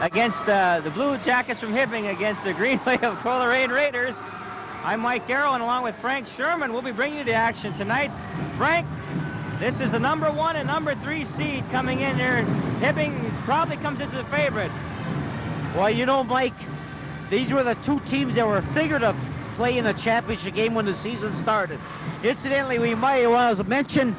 against the Blue Jackets from Hibbing against the Greenway of Coleraine Raiders. I'm Mike Garrow, and along with Frank Sherman, we'll be bringing you the action tonight. Frank, this is the number 1 and number 3 seed coming in there. Hibbing probably comes as a favorite. Well, you know, Mike, these were the two teams that were figured to play in a championship game when the season started. Incidentally, we might want to mention,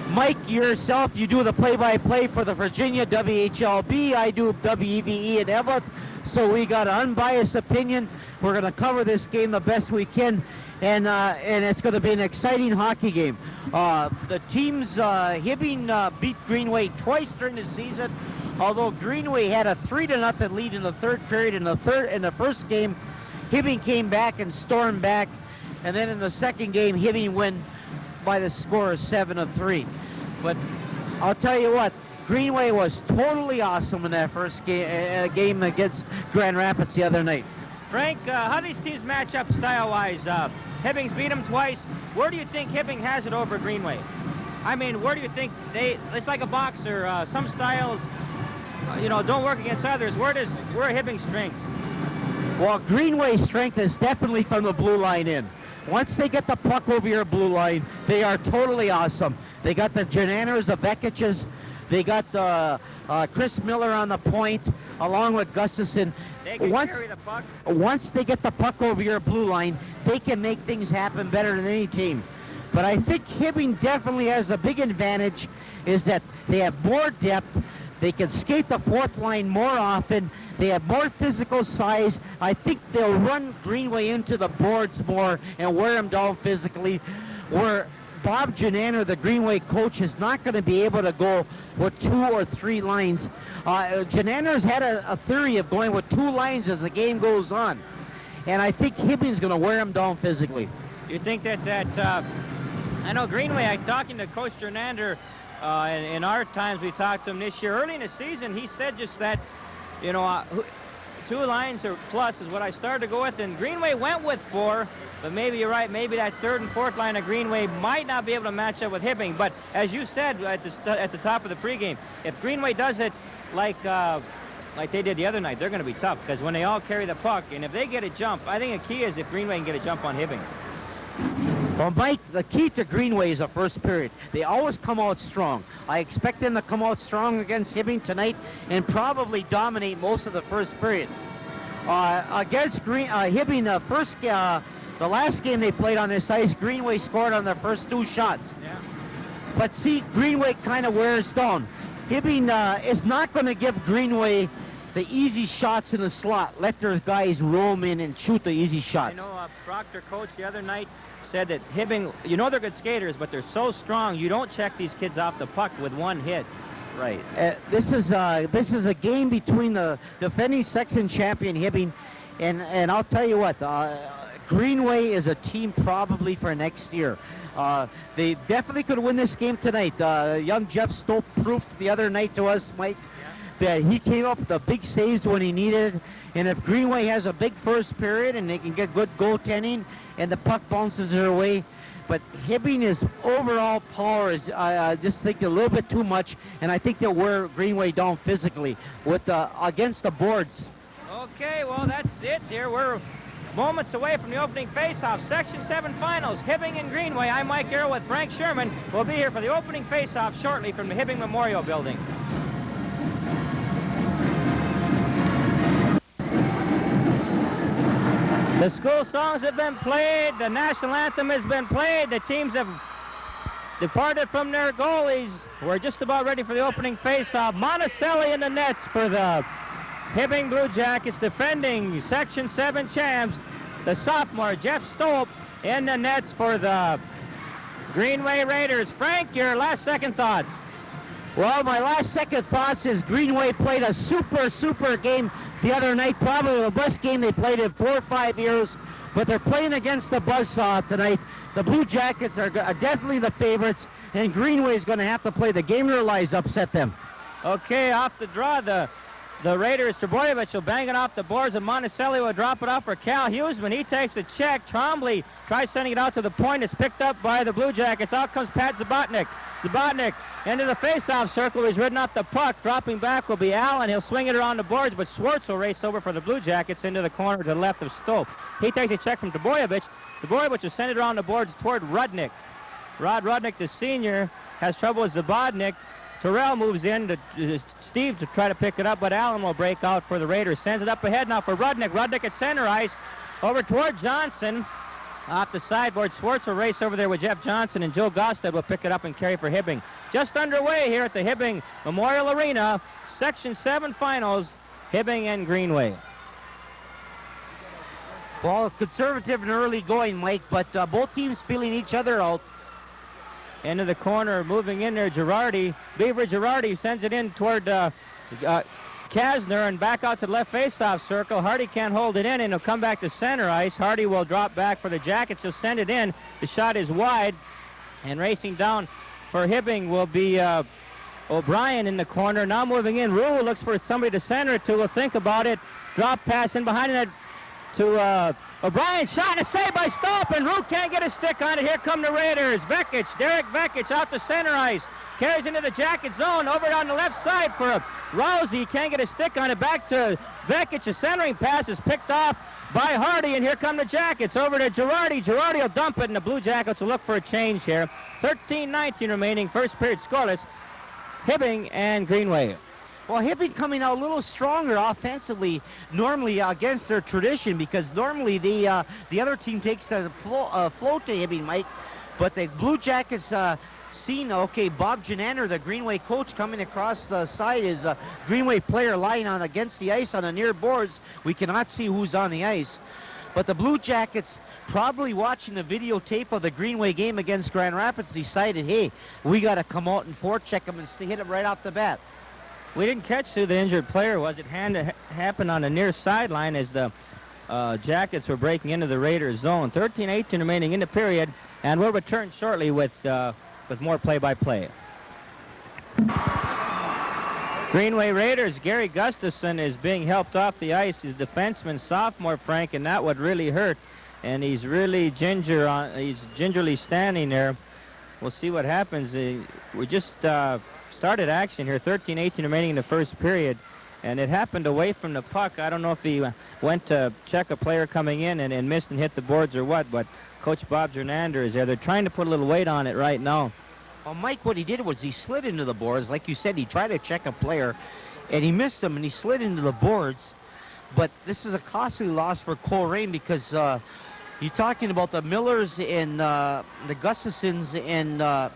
Mike, yourself, you do the play-by-play for the Virginia WHLB. I do WEVE in Evelyn. So we got an unbiased opinion. We're going to cover this game the best we can, and it's going to be an exciting hockey game. The teams, Hibbing beat Greenway twice during the season, although Greenway had a 3-0 lead in the third period. In the first game, Hibbing came back and stormed back, and then in the second game, Hibbing won by the score of 7-3. But I'll tell you what, Greenway was totally awesome in that first game against Grand Rapids the other night. Frank, how do these teams match up style-wise? Hibbing's beat them twice. Where do you think Hibbing has it over Greenway? I mean, where do you think it's like a boxer. Some styles, don't work against others. Where are Hibbing's strengths? Well, Greenway's strength is definitely from the blue line in. Once they get the puck over your blue line, they are totally awesome. They got the Jananners, the Vekiches, they got the Chris Miller on the point, along with Gustafson. They can carry the puck. Once they get the puck over your blue line, they can make things happen better than any team. But I think Hibbing definitely has a big advantage, is that they have more depth. They can skate the fourth line more often. They have more physical size. I think they'll run Greenway into the boards more and wear them down physically, where Bob Jananner, the Greenway coach, is not going to be able to go with 2 or 3 lines. Jananner's had a theory of going with 2 lines as the game goes on. And I think Hibbing's going to wear them down physically. You think that I know Greenway, I'm talking to Coach Jananner, in our times we talked to him this year. Early in the season, he said just that, 2 lines or plus is what I started to go with, and Greenway went with 4, but maybe you're right, maybe that 3rd and 4th line of Greenway might not be able to match up with Hibbing. But as you said at the top of the pregame, if Greenway does it like they did the other night, they're going to be tough, because when they all carry the puck, and if they get a jump, I think the key is if Greenway can get a jump on Hibbing. Well, Mike, the key to Greenway is the first period. They always come out strong. I expect them to come out strong against Hibbing tonight and probably dominate most of the first period. Against Hibbing, the last game they played on this ice, Greenway scored on their first 2 shots. Yeah. But see, Greenway kind of wears down. Hibbing is not going to give Greenway the easy shots in the slot. Let their guys roam in and shoot the easy shots. I know Proctor coach the other night said that Hibbing, they're good skaters, but they're so strong, you don't check these kids off the puck with 1 hit. Right. This is a game between the defending section champion Hibbing, and I'll tell you what, Greenway is a team probably for next year. They definitely could win this game tonight. Young Jeff Stope proved the other night to us, Mike, that he came up with the big saves when he needed. And if Greenway has a big first period and they can get good goaltending and the puck bounces their way, but Hibbing's overall power is, I just think, a little bit too much, and I think they'll wear Greenway down physically with against the boards. Okay, well, that's it here. We're moments away from the opening faceoff. Section 7 finals, Hibbing and Greenway. I'm Mike Garrow with Frank Sherman. We'll be here for the opening faceoff shortly from the Hibbing Memorial Building. The school songs have been played. The national anthem has been played. The teams have departed from their goalies. We're just about ready for the opening faceoff. Monticelli in the nets for the Hibbing Blue Jackets, defending Section 7 champs. The sophomore, Jeff Stope, in the nets for the Greenway Raiders. Frank, your last second thoughts. Well, my last second thoughts is Greenway played a super game the other night, probably the best game they played in 4 or 5 years, but they're playing against the Buzzsaw tonight. The Blue Jackets are definitely the favorites, and Greenway is going to have to play the game of their lives, upset them. Okay, off the draw, the the Raiders, Trbojevic will bang it off the boards, and Monticelli will drop it off for Cal Huseman. He takes a check. Trombley tries sending it out to the point. It's picked up by the Blue Jackets. Out comes Pat Zabotnik. Zabotnik into the face-off circle. He's ridden off the puck. Dropping back will be Allen. He'll swing it around the boards, but Schwartz will race over for the Blue Jackets into the corner to the left of Stope. He takes a check from Trbojevic. Trbojevic will send it around the boards toward Rudnick. Rod Rudnick, the senior, has trouble with Zabotnik. Terrell moves in to Steve to try to pick it up, but Allen will break out for the Raiders. Sends it up ahead now for Rudnick. Rudnick at center ice. Over toward Johnson. Off the sideboard, Schwartz will race over there with Jeff Johnson, and Joe Gostad will pick it up and carry for Hibbing. Just underway here at the Hibbing Memorial Arena. Section 7 finals, Hibbing and Greenway. Well, conservative and early going, Mike, but both teams feeling each other out. Into the corner, moving in there, Girardi. Beaver Girardi sends it in toward Kasner and back out to the left face-off circle. Hardy can't hold it in, and he'll come back to center ice. Hardy will drop back for the Jackets. He'll send it in. The shot is wide, and racing down for Hibbing will be O'Brien in the corner. Now moving in, Rue looks for somebody to center it to. Will think about it. Drop pass in behind it to O'Brien. Shot and a save by Stope, and Rue can't get a stick on it. Here come the Raiders. Vekic, Derek Vekic out to center ice. Carries into the Jacket zone. Over on the left side for Rousey. Can't get a stick on it. Back to Vekic. A centering pass is picked off by Hardy, and here come the Jackets. Over to Girardi. Girardi will dump it, and the Blue Jackets will look for a change here. 13-19 remaining. First period scoreless. Hibbing and Greenway. Well, Hibbing coming out a little stronger offensively normally against their tradition, because normally the other team takes a float to Hibbing, Mike. But the Blue Jackets seen, okay, Bob Janander, the Greenway coach, coming across the side, is a Greenway player lying on against the ice on the near boards. We cannot see who's on the ice. But the Blue Jackets, probably watching the videotape of the Greenway game against Grand Rapids, decided, hey, we got to come out and forecheck them and hit them right off the bat. We didn't catch who the injured player was. It happened on the near sideline as the Jackets were breaking into the Raiders zone. 13-18 remaining in the period, and we'll return shortly with more play-by-play. Greenway Raiders, Gary Gustafson is being helped off the ice. He's defenseman, sophomore, Frank, and that would really hurt. And he's really he's gingerly standing there. We'll see what happens. We just started action here, 13-18 remaining in the first period, and it happened away from the puck. I don't know if he went to check a player coming in and missed and hit the boards or what, but Coach Bob Jernander is there. They're trying to put a little weight on it right now. Well, Mike, what he did was he slid into the boards. Like you said, he tried to check a player, and he missed him, and he slid into the boards. But this is a costly loss for Coleraine, because you're talking about the Millers and the Gustafsons, and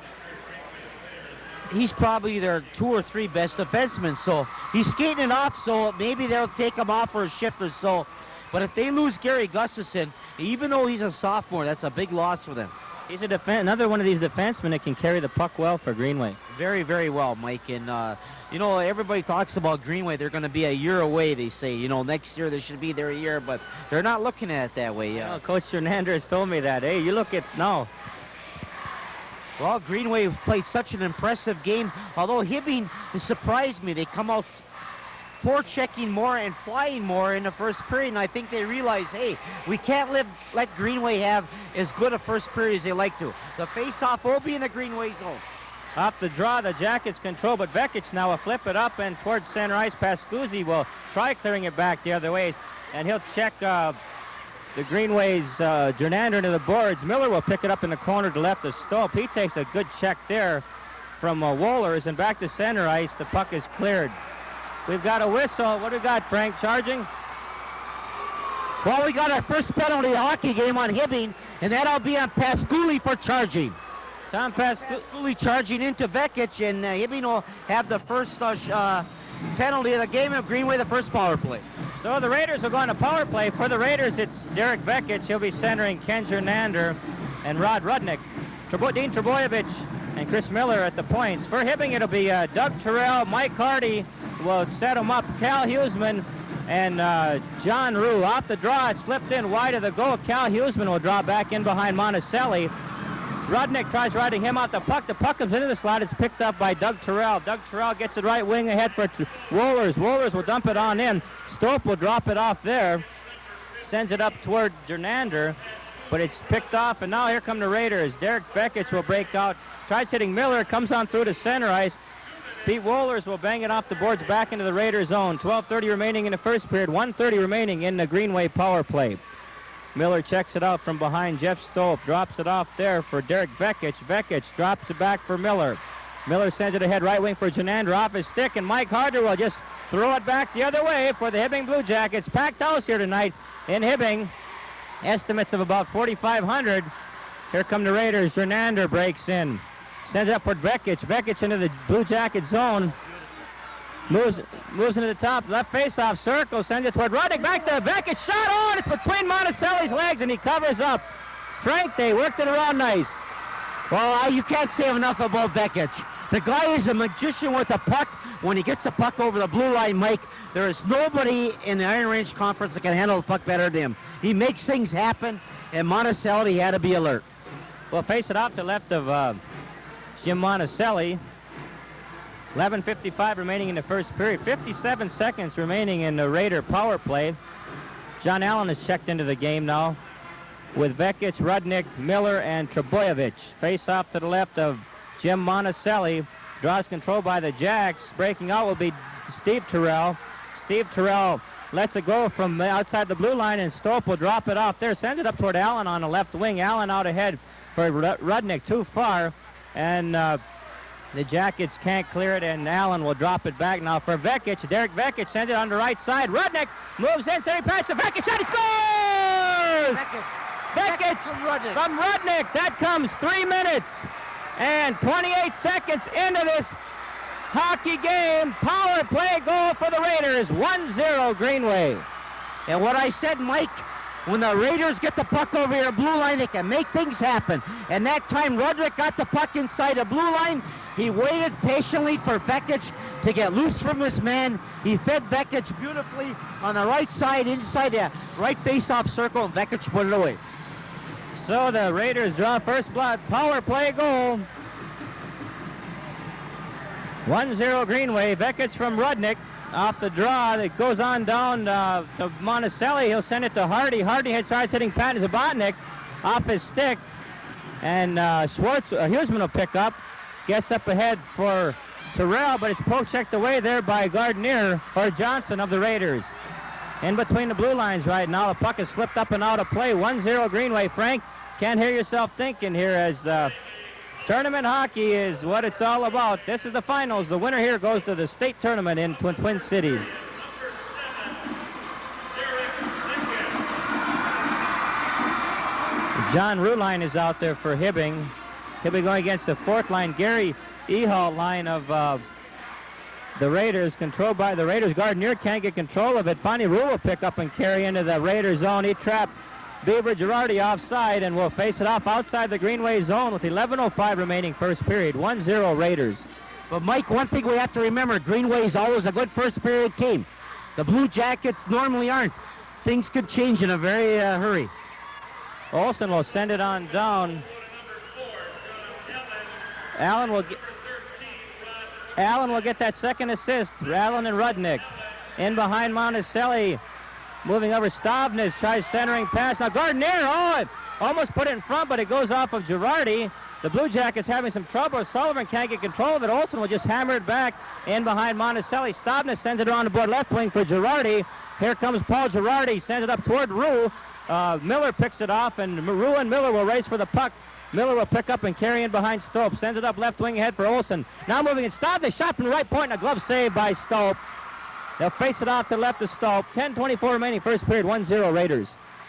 he's probably their 2 or 3 best defensemen. So he's skating it off, so maybe they'll take him off for a shift or so. But if they lose Gary Gustafson, even though he's a sophomore, that's a big loss for them. He's another one of these defensemen that can carry the puck well for Greenway. Very, very well, Mike. And, you know, everybody talks about Greenway. They're going to be a year away, they say. You know, next year they should be there a year, but they're not looking at it that way. Well, Coach Fernandez has told me that. Hey, you look at now. Well, Greenway played such an impressive game. Although Hibbing surprised me. They come out forechecking more and flying more in the first period, and I think they realize, hey, we can't let Greenway have as good a first period as they like to. The face-off will be in the Greenway zone. Off the draw, the Jackets control, but Vekic now will flip it up and towards center ice. Pascuzzi will try clearing it back the other ways, and he'll check the Greenway's Jernander into the boards. Miller will pick it up in the corner to left of Stope. He takes a good check there from Wohlers, and back to center ice. The puck is cleared. We've got a whistle. What do we got, Frank? Charging? Well, we got our first penalty hockey game on Hibbing, and that'll be on Pasculi for charging. Tom Pasculi charging into Vekic, and Hibbing will have the first penalty of the game, of Greenway the first power play. So the Raiders will go on a power play. For the Raiders, it's Derek Vekic. He'll be centering Ken Jernander and Rod Rudnick. Dean Trbojevic and Chris Miller at the points. For Hibbing, it'll be Doug Terrell, Mike Hardy will set him up, Cal Huseman and John Rue. Off the draw, it's flipped in wide of the goal. Cal Huseman will draw back in behind Monticelli. Rudnick tries riding him out the puck. The puck comes into the slot. It's picked up by Doug Terrell. Doug Terrell gets it right wing ahead for Wohlers. Wohlers will dump it on in. Stope will drop it off there. Sends it up toward Jernander, but it's picked off, and now here come the Raiders. Derek Bekich will break out. Tries hitting Miller. Comes on through to center ice. Pete Wohlers will bang it off the boards back into the Raiders' zone. 12:30 remaining in the first period. 1:30 remaining in the Greenway power play. Miller checks it out from behind Jeff Stope. Drops it off there for Derek Bekich. Bekich drops it back for Miller. Miller sends it ahead right wing for Jenander off his stick, and Mike Harder will just throw it back the other way for the Hibbing Blue Jackets. Packed house here tonight in Hibbing. Estimates of about 4,500. Here come the Raiders. Jenander breaks in. Sends it up for Bekich. Bekich into the Blue Jacket zone. Moves into the top left face-off circle. Sends it toward Rudnick. Back to Bekich. Shot on. It's between Monticelli's legs, and he covers up. Frank, they worked it around nice. Well, you can't say enough about Bekich. The guy is a magician with the puck. When he gets the puck over the blue line, Mike, there is nobody in the Iron Range Conference that can handle the puck better than him. He makes things happen, and Monticelli had to be alert. Well, face it off to left of Jim Monticelli. 11:55 remaining in the first period. 57 seconds remaining in the Raider power play. John Allen has checked into the game now with Bekich, Rudnick, Miller, and Trebojevic. Face off to the left of Jim Monticelli. Draws control by the Jacks. Breaking out will be Steve Terrell. Steve Terrell lets it go from outside the blue line, and Stope will drop it off there. Sends it up toward Allen on the left wing. Allen out ahead for Rudnick, too far. And the Jackets can't clear it, and Allen will drop it back now for Bekich. Derek Bekich sends it on the right side. Rudnick moves in, sending pass to Bekich, and he scores! Bekich from Rudnick. That comes 3 minutes and 28 seconds into this hockey game. Power play goal for the Raiders. 1-0 Greenway. And what I said, Mike, when the Raiders get the puck over your blue line, they can make things happen. And that time, Rudnick got the puck inside the blue line. He waited patiently for Bekich to get loose from this man. He fed Bekich beautifully on the right side, inside the right face-off circle, and Bekich put it away. So the Raiders draw first blood. Power play goal. 1-0 Greenway. Bekich from Rudnick. Off the draw, it goes on down to Monticelli. He'll send it to Hardy. Hardy starts hitting Pat Zabotnik off his stick. And Huseman will pick up. Gets up ahead for Terrell, but it's poke-checked away there by Gardner, or Johnson of the Raiders. In between the blue lines right now, the puck is flipped up and out of play. 1-0 Greenway. Frank, can't hear yourself thinking here as tournament hockey is what it's all about. This is the finals. The winner here goes to the state tournament in Twin Cities. John Ruline is out there for Hibbing. He'll be going against the fourth line, Gary Ehal line of the Raiders, controlled by the Raiders. Gardner can't get control of it. Bonnie Rule will pick up and carry into the Raiders zone. He trapped Beaver Girardi offside and will face it off outside the Greenway zone with 11:05 remaining first period. 1-0 Raiders. But Mike, one thing we have to remember, Greenway is always a good first period team. The Blue Jackets normally aren't. Things could change in a very hurry. Olsen will send it on down. Allen will get that second assist. Allen and Rudnick. In behind Monticelli. Moving over Stavnes. Tries centering pass. Now Gardner, almost put it in front, but it goes off of Girardi. The Blue Jackets having some trouble. Sullivan can't get control of it. Olsen will just hammer it back in behind Monticelli. Stavnes sends it around the board left wing for Girardi. Here comes Paul Girardi. Sends it up toward Rue. Miller picks it off, and Rue and Miller will race for the puck. Miller will pick up and carry in behind Stope. Sends it up left wing ahead for Olsen. Now moving and stop. The shot from the right point and a glove save by Stope. They'll face it off to left of Stope. 10:24 remaining first period. 1-0 Raiders.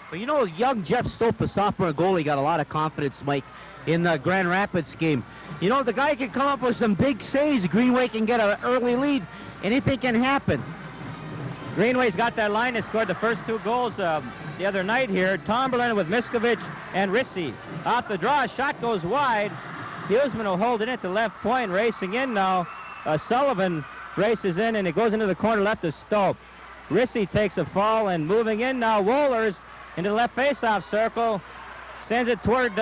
But you know, young Jeff Stope, the sophomore goalie, got a lot of confidence, Mike, in the Grand Rapids game. You know, the guy can come up with some big saves. Greenway can get an early lead. Anything can happen. Greenway's got that line that scored the first two goals the other night here. Tomberlin with Miskovich and Rissy. Off the draw, shot goes wide. Huseman will hold it at the left point, racing in now. Sullivan races in, and it goes into the corner left of Stope. Rissy takes a fall, and moving in now, Wohlers into the left face-off circle. Sends it toward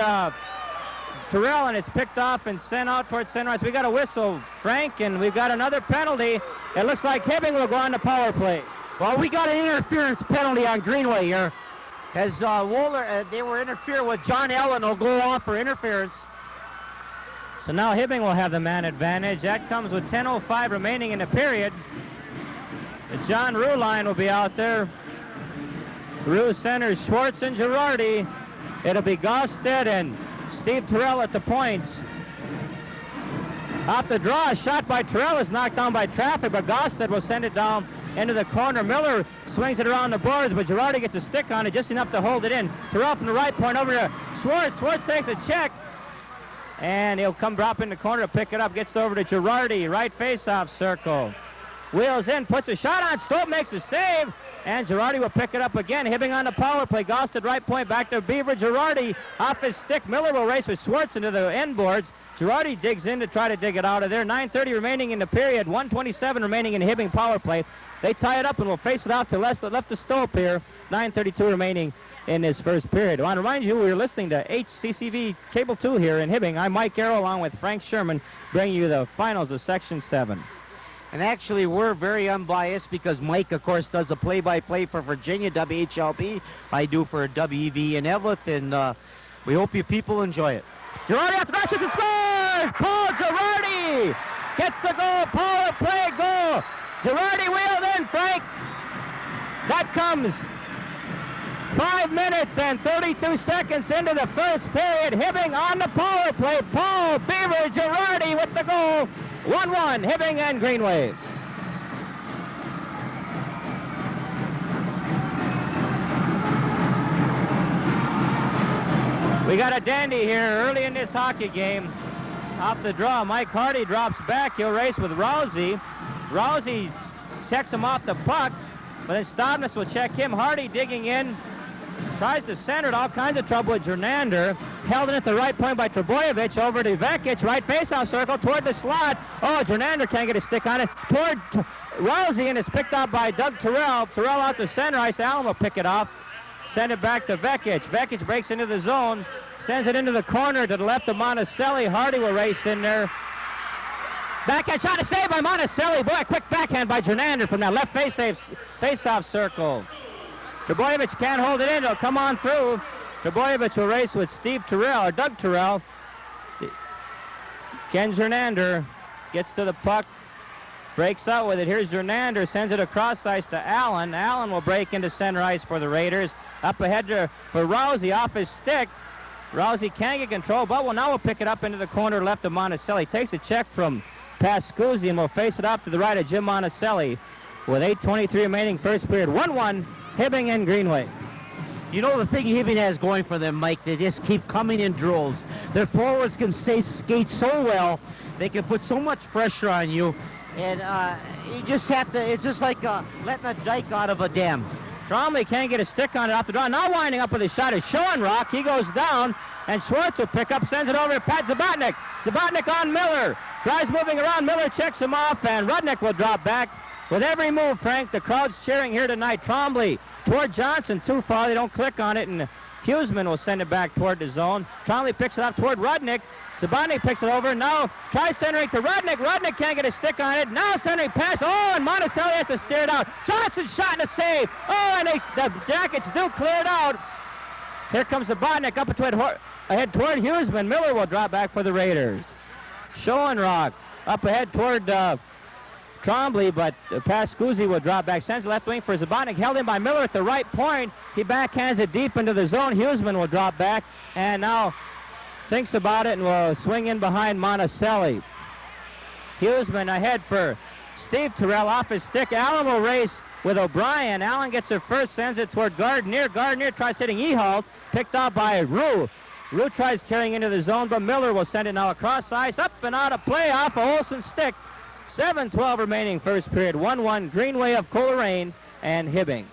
Terrell, and it's picked off and sent out towards center ice. We got a whistle, Frank, and we've got another penalty. It looks like Hibbing will go on the power play. Well, we got an interference penalty on Greenway here. As Wohler, they were interfering with John Allen, will go off for interference. So now Hibbing will have the man advantage. That comes with 10:05 remaining in the period. The John Rue line will be out there. Rue centers Schwartz and Girardi. It'll be Gosted and Steve Terrell at the points. Off the draw, a shot by Terrell is knocked down by traffic, but Gosted will send it down into the corner. Miller swings it around the boards, but Girardi gets a stick on it just enough to hold it in. Terrell from the right point over to Schwartz. Schwartz takes a check, and he'll come drop in the corner to pick it up. Gets it over to Girardi, right face-off circle. Wheels in, puts a shot on. Stope makes a save, and Girardi will pick it up again. Hibbing on the power play. Gosted right point back to Beaver. Girardi off his stick. Miller will race with Schwartz into the end boards. Girardi digs in to try to dig it out of there. 9:30 remaining in the period. 1:27 remaining in Hibbing power play. They tie it up and will face it off to left of Stope here. 9:32 remaining in this first period. I want to remind you, we're listening to HCCV Cable 2 here in Hibbing. I'm Mike Arrow along with Frank Sherman, bringing you the finals of Section 7. And actually, we're very unbiased because Mike, of course, does the play-by-play for Virginia, WHLP. I do for WV in Eveleth, and we hope you people enjoy it. Girardi off the back, shoots and scores! Paul Girardi gets the goal, power play goal. Girardi wheeled in, Frank. That comes 5 minutes and 32 seconds into the first period. Hibbing on the power play. Paul Beaver Girardi with the goal. 1-1, Hibbing and Greenway. We got a dandy here early in this hockey game. Off the draw, Mike Hardy drops back. He'll race with Rousey. Rousey checks him off the puck, but then Stobness will check him. Hardy digging in. Tries to center it, all kinds of trouble with Jernander. Held in at the right point by Trebojevic, over to Vekic, right face-off circle, toward the slot. Oh, Jernander can't get a stick on it. Toward Rousey, and it's picked up by Doug Terrell. Terrell out to center ice. Allen will pick it off. Send it back to Vekic. Vekic breaks into the zone. Sends it into the corner to the left of Monticelli. Hardy will race in there. Backhand shot, a save by Monticelli. Boy, a quick backhand by Jernander from that left face-off circle. Trebojevic can't hold it in. It'll come on through. Trebojevic will race with Steve Terrell, or Doug Terrell. Ken Jernander gets to the puck. Breaks out with it. Here's Jernander. Sends it across ice to Allen. Allen will break into center ice for the Raiders. Up ahead for Rousey off his stick. Rousey can't get control, but now we'll pick it up into the corner left of Monticelli. Takes a check from Pascuzzi and will face it off to the right of Jim Monticelli. With 8:23 remaining first period. 1-1, Hibbing and Greenway. You know the thing Hibbing has going for them, Mike, they just keep coming in droves. Their forwards can skate so well, they can put so much pressure on you, and you just have to, it's just like letting a dike out of a dam. Trombley can't get a stick on it off the draw. Now winding up with a shot is Schoenrock. He goes down, and Schwartz will pick up, sends it over to Pat Zabotnik. Zabotnik on Miller. Tries moving around. Miller checks him off, and Rudnick will drop back. With every move, Frank, the crowd's cheering here tonight. Trombley toward Johnson, too far. They don't click on it, and Huseman will send it back toward the zone. Trombley picks it up toward Rudnick. Zabotnik picks it over. Now tries centering to Rudnick. Rudnick can't get a stick on it. Now centering pass. Oh, and Monticelli has to steer it out. Johnson shot and a save. Oh, and the Jackets do clear it out. Here comes Zabotnik up ahead toward Huseman. Miller will drop back for the Raiders. Schoenrock up ahead toward Trombley, but Pascuzzi will drop back. Sends left wing for Zabotnik. Held in by Miller at the right point. He backhands it deep into the zone. Huseman will drop back. And now thinks about it and will swing in behind Monticelli. Huseman ahead for Steve Terrell off his stick. Allen will race with O'Brien. Allen gets it first, sends it toward Gardner. Gardner tries hitting Ehalt. Picked up by Rue. Rue tries carrying into the zone, but Miller will send it now across ice. Up and out of play off of Olsen's stick. 7:12 remaining first period. 1-1 Greenway of Coleraine and Hibbing.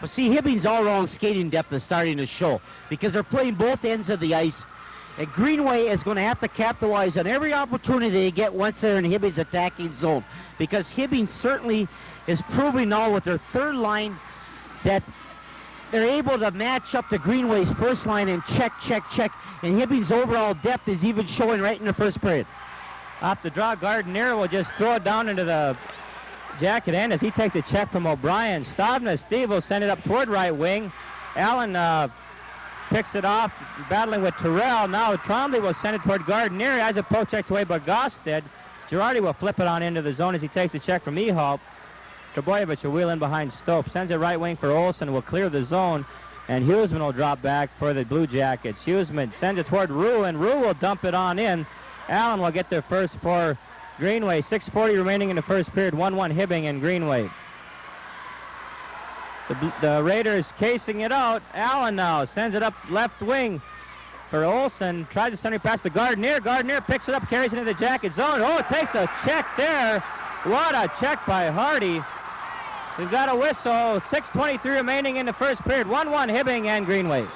But see, Hibbing's all-around skating depth is starting to show because they're playing both ends of the ice. And Greenway is going to have to capitalize on every opportunity they get once they're in Hibbing's attacking zone. Because Hibbing certainly is proving now with their third line that they're able to match up to Greenway's first line and check. And Hibbing's overall depth is even showing right in the first period. Off the draw, Gardner will just throw it down into the jacket end as he takes a check from O'Brien. Stavna Steve will send it up toward right wing. Allen picks it off, battling with Terrell. Now Trombley will send it toward Gardner as a poke check away by Gosted. Girardi will flip it on into the zone as he takes a check from Ehalt. Trebojevic will wheel in behind Stope. Sends it right wing for Olsen, will clear the zone. And Huseman will drop back for the Blue Jackets. Huseman sends it toward Rue, and Rue will dump it on in. Allen will get there first for Greenway. 6:40 remaining in the first period. 1-1 Hibbing and Greenway. The Raiders casing it out. Allen now sends it up left wing for Olsen. Tries to send it past to Gardner. Gardner picks it up, carries it into the Jacket zone. Oh, takes a check there. What a check by Hardy. We've got a whistle. 6:23 remaining in the first period. 1-1 Hibbing and Greenway.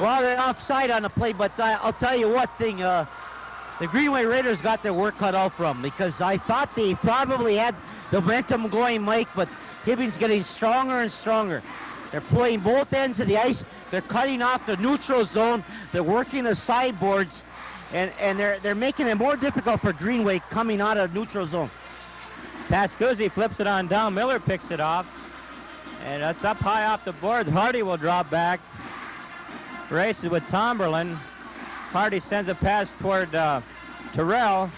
Well, they're offside on the play, but I'll tell you what thing. The Greenway Raiders got their work cut out from them, because I thought they probably had the momentum going, Mike, but Hibbing's getting stronger and stronger. They're playing both ends of the ice. They're cutting off the neutral zone. They're working the sideboards, and they're making it more difficult for Greenway coming out of neutral zone. Pascuzzi flips it on down. Miller picks it off. And that's up high off the boards. Hardy will drop back. Races with Tomberlin. Hardy sends a pass toward Terrell.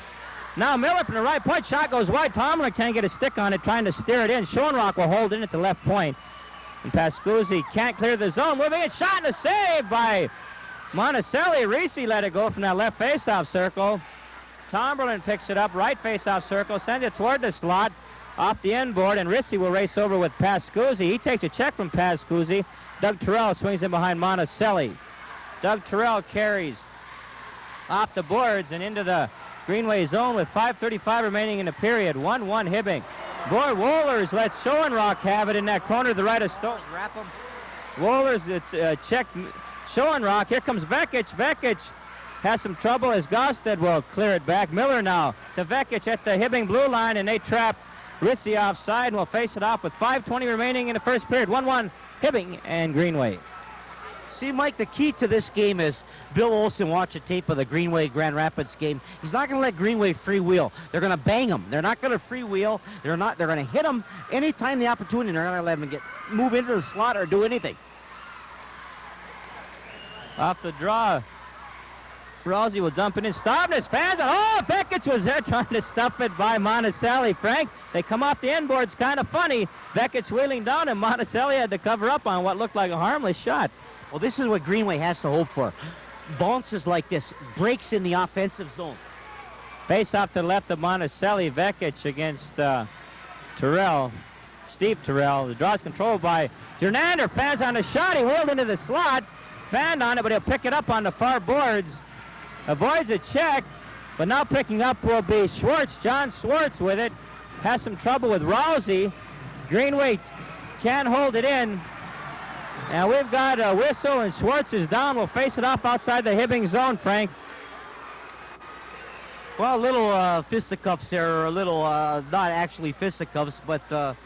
Now Miller from the right point. Shot goes wide. Tomberlin can't get a stick on it, trying to steer it in. Schoenrock will hold in at the left point. And Pascuzzi can't clear the zone. Moving in. Shot and a save by Monticelli. Reese let it go from that left faceoff circle. Tomberlin picks it up, right faceoff circle, sends it toward the slot, off the end board, and Rissy will race over with Pascuzzi. He takes a check from Pascuzzi. Doug Terrell swings in behind Monticelli. Doug Terrell carries off the boards and into the Greenway zone with 5:35 remaining in the period. 1-1 Hibbing. Boy, Wohlers lets Schoenrock have it in that corner to the right of Stone. Wrap him. Wohlers check Schoenrock. Here comes Vekic. Vekic has some trouble as Gosted will clear it back. Miller now to Vekic at the Hibbing blue line, and they trap Rissy offside and will face it off with 5:20 remaining in the first period. 1-1 Hibbing and Greenway. See, Mike, the key to this game is Bill Olsen watch a tape of the Greenway Grand Rapids game. He's not going to let Greenway freewheel. They're going to bang them. They're not going to freewheel. They're going to hit them anytime the opportunity. They're going to let them move into the slot or do anything. Off the draw, Rousey will dump it in. Stavnes fans, and Vekic was there trying to stuff it by Monticelli. Frank, they come off the end boards kind of funny. Vekic wheeling down, and Monticelli had to cover up on what looked like a harmless shot. Well, this is what Greenway has to hope for. Bounces like this, breaks in the offensive zone. Face off to the left of Monticelli. Vekic against Terrell. Steve Terrell. The draw is controlled by Jernander. Fans on the shot. He wheeled into the slot. Fanned on it, but he'll pick it up on the far boards. Avoids a check, but now picking up will be Schwartz. John Schwartz with it. Has some trouble with Rousey. Greenway can't hold it in. And we've got a whistle, and Schwartz is down. We'll face it off outside the Hibbing zone, Frank. Well, a little fisticuffs there, or a little, not actually fisticuffs, but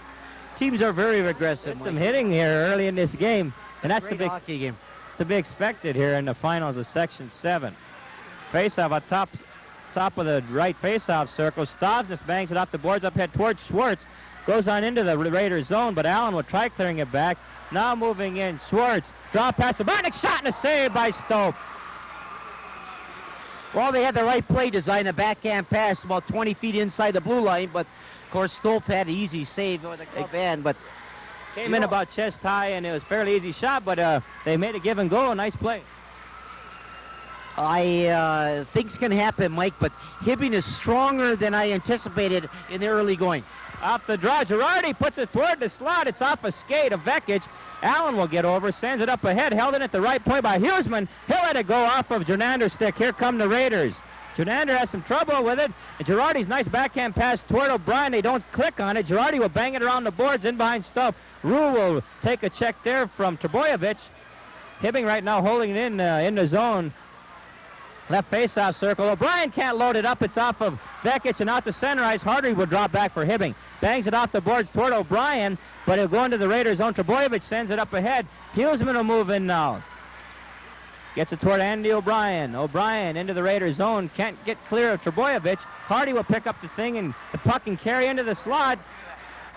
teams are very aggressive. There's some hitting here early in this game. And that's the big hockey game. It's to be expected here in the finals of Section 7. Face-off at top of the right face-off circle. Stavnes bangs it off the boards up head towards Schwartz. Goes on into the Raiders zone, but Allen will try clearing it back. Now moving in, Schwartz. Draw past the Barnick, shot and a save by Stope. Well, they had the right play design, a backhand pass about 20 feet inside the blue line, but of course Stope had an easy save with the glove hand, but came in about chest high, and it was a fairly easy shot, but they made a give and go. A nice play. Things can happen, Mike, but Hibbing is stronger than I anticipated in the early going. Off the draw, Girardi puts it toward the slot. It's off a skate of Vekic. Allen will get over, sends it up ahead, held in at the right point by Huseman. He'll let it go off of Jernander's stick. Here come the Raiders. Jernander has some trouble with it, and Girardi's nice backhand pass toward O'Brien. They don't click on it. Girardi will bang it around the boards in behind Stope. Rue will take a check there from Trebojevic. Hibbing right now holding it in the zone. Left face-off circle. O'Brien can't load it up. It's off of Vekic and out to center ice. Hardy will drop back for Hibbing. bangs it off the boards toward O'Brien, but it'll go into the Raiders' zone. Trebojevic sends it up ahead. Huseman will move in now. Gets it toward Andy O'Brien. O'Brien into the Raiders' zone. Can't get clear of Trebojevic. Hardy will pick up the thing and the puck and carry into the slot.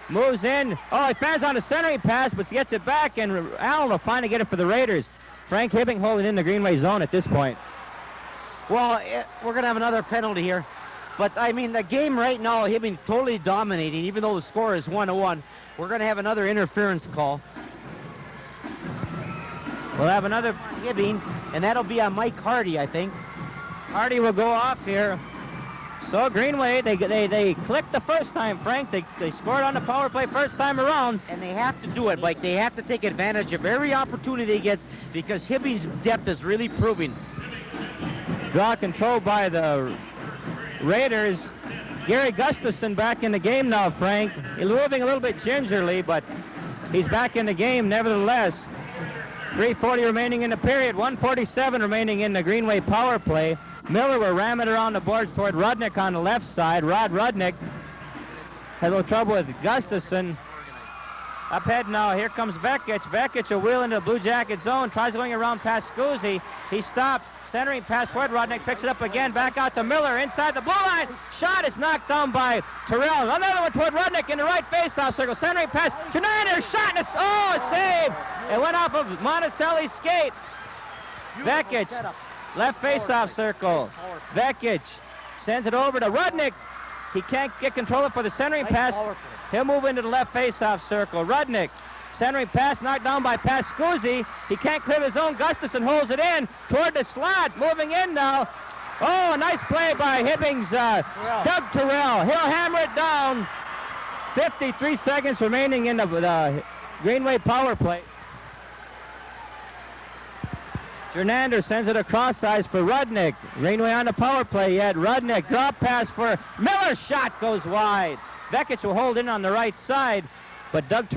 Moves in. Oh, he fans on a centering pass, but gets it back, and Allen will finally get it for the Raiders. Frank Hibbing holding in the Greenway zone at this point. Well, we're going to have another penalty here. But, I mean, the game right now, Hibbing totally dominating, even though the score is 1-1. We're going to have another interference call. We'll have another Hibbing, and that'll be on Mike Hardy, I think. Hardy will go off here. So Greenway, they clicked the first time, Frank. They scored on the power play first time around. And they have to do it, Mike. They have to take advantage of every opportunity they get because Hibbing's depth is really proving. Draw control by the Raiders. Gary Gustafson back in the game now, Frank. He's moving a little bit gingerly, but he's back in the game nevertheless. 3:40 remaining in the period, 1:47 remaining in the Greenway power play. Miller will ram it around the boards toward Rudnick on the left side. Rod Rudnick had a little trouble with Gustafson. Up ahead now, here comes Vekic. Vekic will wheel into the Blue Jacket zone, tries going around past Scuzzi. He stops, centering pass toward Rudnick, picks it up again, back out to Miller, inside the blue line. Shot is knocked down by Terrell. Another one toward Rudnick in the right face-off circle, centering pass. Jernander, shot, and it's, oh, a save. It went off of Monticelli's skate. Vekic, left face-off circle. Vekic sends it over to Rudnick. He can't get control of it for the centering pass. He'll move into the left face-off circle. Rudnick, centering pass knocked down by Pascuzzi. He can't clear his own. Gustafson holds it in toward the slot. Moving in now. Oh, a nice play by Hibbing's Doug Terrell. He'll hammer it down. 53 seconds remaining in the Greenway power play. Jernander sends it across ice for Rudnick. Greenway on the power play yet. Rudnick, drop pass for Miller. Shot goes wide. Vekic will hold in on the right side, but Steve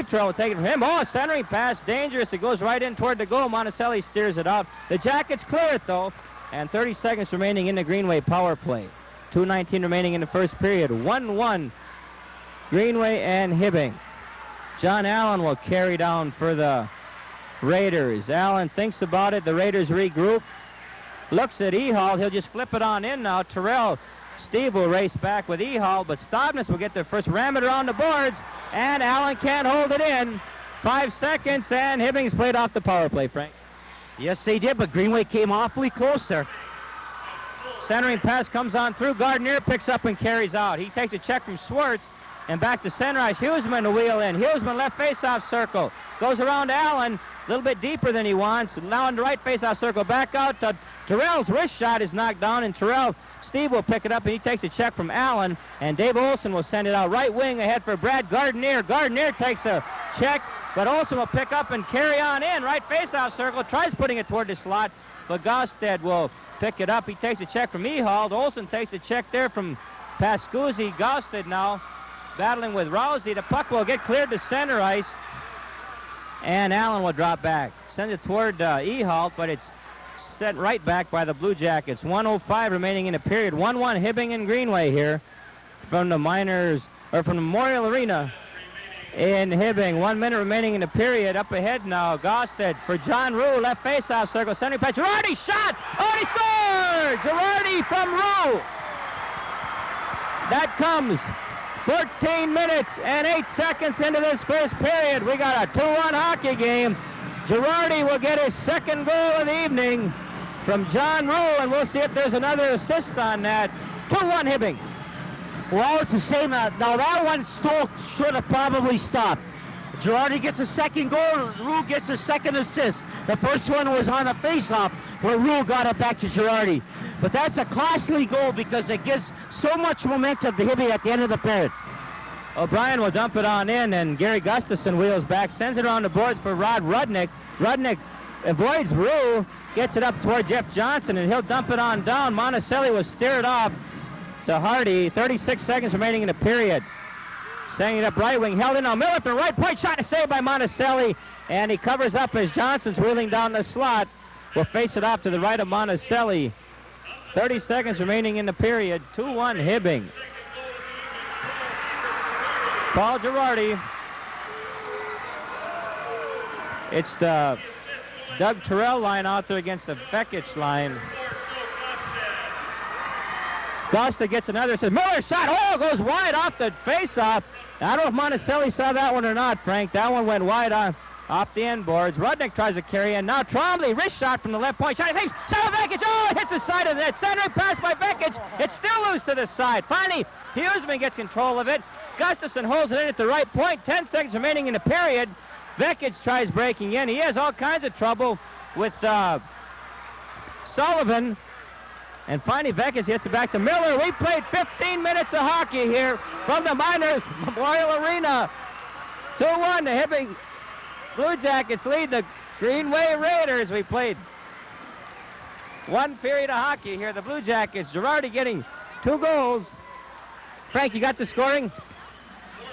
Terrell will take it from him. Oh, centering pass, dangerous. It goes right in toward the goal. Monticelli steers it out. The Jackets clear it, though, and 30 seconds remaining in the Greenway power play. 2:19 remaining in the first period. 1-1, Greenway and Hibbing. John Allen will carry down for the Raiders. Allen thinks about it. The Raiders regroup. Looks at Ehal. He'll just flip it on in now. Terrell, Steve will race back with Ehal, but Stavnes will get there first. Ram it around the boards, and Allen can't hold it in. 5 seconds, and Hibbing's played off the power play, Frank. Yes, they did, but Greenway came awfully close there. Centering pass comes on through. Gardner picks up and carries out. He takes a check from Schwartz, and back to center ice. Huseman to wheel in. Huseman left face-off circle. Goes around Allen. A little bit deeper than he wants. Now in the right face-off circle. Back out to Terrell's wrist shot is knocked down, and Steve will pick it up, and he takes a check from Allen, and Dave Olson will send it out right wing ahead for Brad Gardner. Gardner takes a check, but Olson will pick up and carry on in. Right face-off circle. Tries putting it toward the slot, but Gosted will pick it up. He takes a check from Ehal. Olson takes a check there from Pascuzzi. Gosted now battling with Rousey. The puck will get cleared to center ice, and Allen will drop back. Send it toward Ehal, but it's set right back by the Blue Jackets. 1:05 remaining in the period. 1-1 Hibbing and Greenway here from the Memorial Arena in Hibbing. 1 minute remaining in the period. Up ahead now, Gosted for John Rue, left face-off circle, centering pass. Girardi shot! Oh, he scored! Girardi from Rue. That comes 14 minutes and 8 seconds into this first period. We got a 2-1 hockey game. Girardi will get his second goal of the evening from John Rue, and we'll see if there's another assist on that. 2-1 Hibbing. Well, it's the same. Now that one should have probably stopped. Girardi gets a second goal, Rue gets a second assist. The first one was on a face-off where Rue got it back to Girardi. But that's a costly goal because it gives so much momentum to Hibbing at the end of the period. O'Brien will dump it on in, and Gary Gustafson wheels back, sends it around the boards for Rod Rudnick. Rudnick avoids Rue, gets it up toward Jeff Johnson, and he'll dump it on down. Monticelli was steered off to Hardy. 36 seconds remaining in the period. Sending it up right wing, held in now. Miller from right point, shot is saved by Monticelli, and he covers up as Johnson's wheeling down the slot. Will face it off to the right of Monticelli. 30 seconds remaining in the period. 2-1 Hibbing. Paul Girardi. It's the Doug Terrell line out there against the Vekic line. Costa gets another. Says Miller shot. Oh, goes wide off the face-off. I don't know if Monticelli saw that one or not, Frank. That one went wide off the end boards. Rudnick tries to carry in. Now Trombley, wrist shot from the left point. Shot his shot Vekic. Oh, it hits the side of the net. Centering pass by Vekic. It's still loose to the side. Finally, Huseman gets control of it. Gustafson holds it in at the right point. 10 seconds remaining in the period. Vekic tries breaking in. He has all kinds of trouble with Sullivan. And finally, Vekic gets it back to Miller. We played 15 minutes of hockey here from the Miners Memorial Arena. 2-1 to Hibbing. Blue Jackets lead the Greenway Raiders. We played one period of hockey here. The Blue Jackets, Girardi getting 2 goals. Frank, you got the scoring?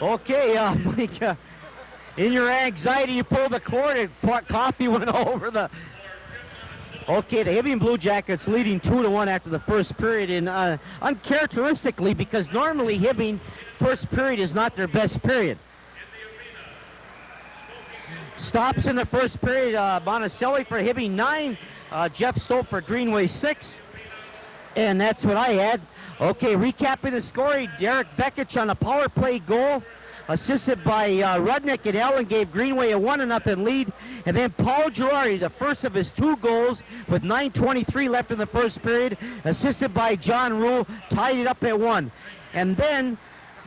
Okay, Mike, in your anxiety, you pulled the cord and coffee went over the... Okay, the Hibbing Blue Jackets leading 2-1 after the first period, and uncharacteristically, because normally Hibbing first period is not their best period. Stops in the first period, Monticelli for Hibbing 9, Jeff Stope for Greenway 6, and that's what I had. Okay, recapping the scoring, Derek Vekic on a power play goal, assisted by Rudnick and Allen, gave Greenway a 1-0 lead. And then Paul Girardi, the first of his 2 goals with 9:23 left in the first period, assisted by John Rule, tied it up at 1. And then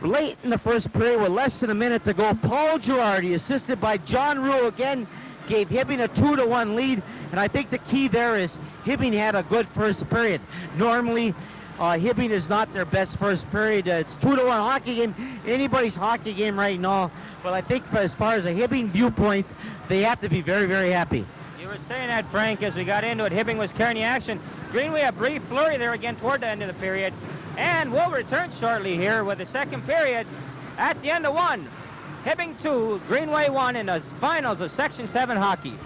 late in the first period with less than a minute to go, Paul Girardi, assisted by John Rule again, gave Hibbing a 2-1 lead. And I think the key there is Hibbing had a good first period. Normally, Hibbing is not their best first period. It's 2-1 hockey game, anybody's hockey game right now. But I think as far as a Hibbing viewpoint, they have to be very, very happy. You were saying that, Frank, as we got into it. Hibbing was carrying the action. Greenway a brief flurry there again toward the end of the period. And we'll return shortly here with the second period at the end of 1. Hibbing 2, Greenway 1 in the finals of Section 7 hockey.